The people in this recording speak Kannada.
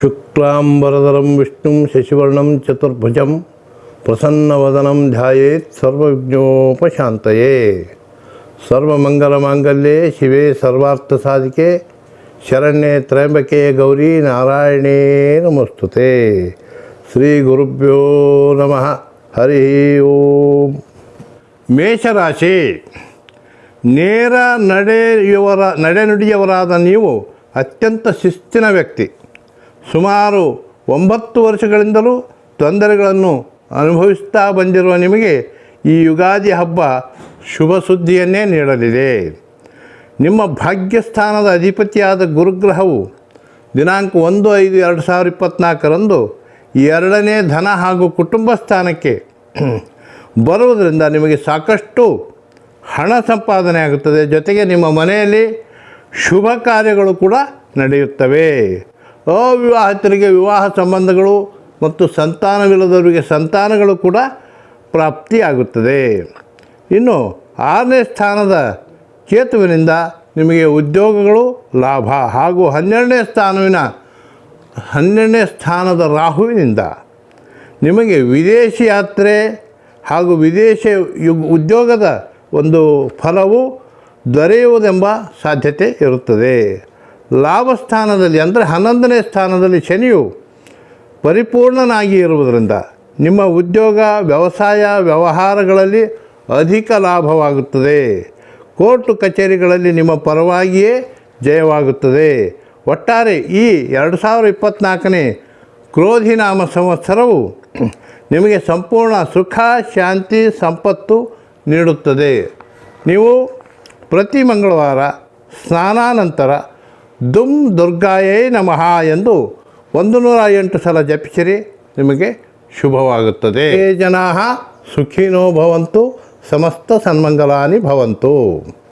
ಶುಕ್ಲಾಂಬರಧರಂ ವಿಷ್ಣುಂ ಶಶಿವರ್ಣಂ ಚತುರ್ಭುಜಂ ಪ್ರಸನ್ನವದನಂ ಧ್ಯಾಯೇತ್ ಸರ್ವವಿಘ್ನೋಪಶಾಂತಯೇ. ಸರ್ವಮಂಗಲಮಾಂಗಲ್ಯೆ ಶಿವೆ ಸರ್ವಾರ್ಥಸಾಧಿಕೆ ಶರಣ್ಯೆ ತ್ರ್ಯಂಬಕೆ ಗೌರಿ ನಾರಾಯಣೇ ನಮಸ್ತುತೆ. ಶ್ರೀ ಗುರುಭ್ಯೋ ನಮಃ. ಹರಿ ಓಂ. ಮೇಷರಾಶಿ, ನೇರ ನಡೆನುಡಿಯವರಾದ ನೀವು ಅತ್ಯಂತ ಶಿಸ್ತಿನ ವ್ಯಕ್ತಿ. ಸುಮಾರು 9 ವರ್ಷಗಳಿಂದಲೂ ತೊಂದರೆಗಳನ್ನು ಅನುಭವಿಸ್ತಾ ಬಂದಿರುವ ನಿಮಗೆ ಈ ಯುಗಾದಿ ಹಬ್ಬ ಶುಭ ಸುದ್ದಿಯನ್ನೇ ನೀಡಲಿದೆ. ನಿಮ್ಮ ಭಾಗ್ಯಸ್ಥಾನದ ಅಧಿಪತಿಯಾದ ಗುರುಗ್ರಹವು ದಿನಾಂಕ 1/5/2024 ಎರಡನೇ ಧನ ಹಾಗೂ ಕುಟುಂಬ ಸ್ಥಾನಕ್ಕೆ ಬರುವುದರಿಂದ ನಿಮಗೆ ಸಾಕಷ್ಟು ಹಣ ಸಂಪಾದನೆ ಆಗುತ್ತದೆ. ಜೊತೆಗೆ ನಿಮ್ಮ ಮನೆಯಲ್ಲಿ ಶುಭ ಕಾರ್ಯಗಳು ಕೂಡ ನಡೆಯುತ್ತವೆ. ಅವಿವಾಹಿತರಿಗೆ ವಿವಾಹ ಸಂಬಂಧಗಳು ಮತ್ತು ಸಂತಾನವಿಲ್ಲದವರಿಗೆ ಸಂತಾನಗಳು ಕೂಡ ಪ್ರಾಪ್ತಿಯಾಗುತ್ತದೆ. ಇನ್ನು 6ನೇ ಸ್ಥಾನದ ಕೇತುವಿನಿಂದ ನಿಮಗೆ ಉದ್ಯೋಗಗಳು ಲಾಭ ಹಾಗೂ 12ನೇ ಸ್ಥಾನದ ರಾಹುವಿನಿಂದ ನಿಮಗೆ ವಿದೇಶಿ ಯಾತ್ರೆ ಹಾಗೂ ವಿದೇಶಿ ಉದ್ಯೋಗದ ಒಂದು ಫಲವು ದೊರೆಯುವುದೆಂಬ ಸಾಧ್ಯತೆ ಇರುತ್ತದೆ. ಲಾಭಸ್ಥಾನದಲ್ಲಿ ಅಂದರೆ 11ನೇ ಸ್ಥಾನದಲ್ಲಿ ಶನಿಯು ಪರಿಪೂರ್ಣನಾಗಿ ಇರುವುದರಿಂದ ನಿಮ್ಮ ಉದ್ಯೋಗ ವ್ಯವಸಾಯ ವ್ಯವಹಾರಗಳಲ್ಲಿ ಅಧಿಕ ಲಾಭವಾಗುತ್ತದೆ. ಕೋರ್ಟು ಕಚೇರಿಗಳಲ್ಲಿ ನಿಮ್ಮ ಪರವಾಗಿಯೇ ಜಯವಾಗುತ್ತದೆ. ಒಟ್ಟಾರೆ ಈ 2024ನೇ ಕ್ರೋಧಿನಾಮ ಸಂವತ್ಸರವು ನಿಮಗೆ ಸಂಪೂರ್ಣ ಸುಖ ಶಾಂತಿ ಸಂಪತ್ತು ನೀಡುತ್ತದೆ. ನೀವು ಪ್ರತಿ ಮಂಗಳವಾರ ಸ್ನಾನಾನಂತರ ದುಂ ದುರ್ಗಾಯೇ ನಮಃ ಎಂದು 108 ಸಲ ಜಪಿಸಿರಿ, ನಿಮಗೆ ಶುಭವಾಗುತ್ತದೆ. ಜನಾಃ ಸುಖಿನೋ ಭವಂತು, ಸಮಸ್ತ ಸನ್ಮಂಗಲಾನಿ ಭವಂತು.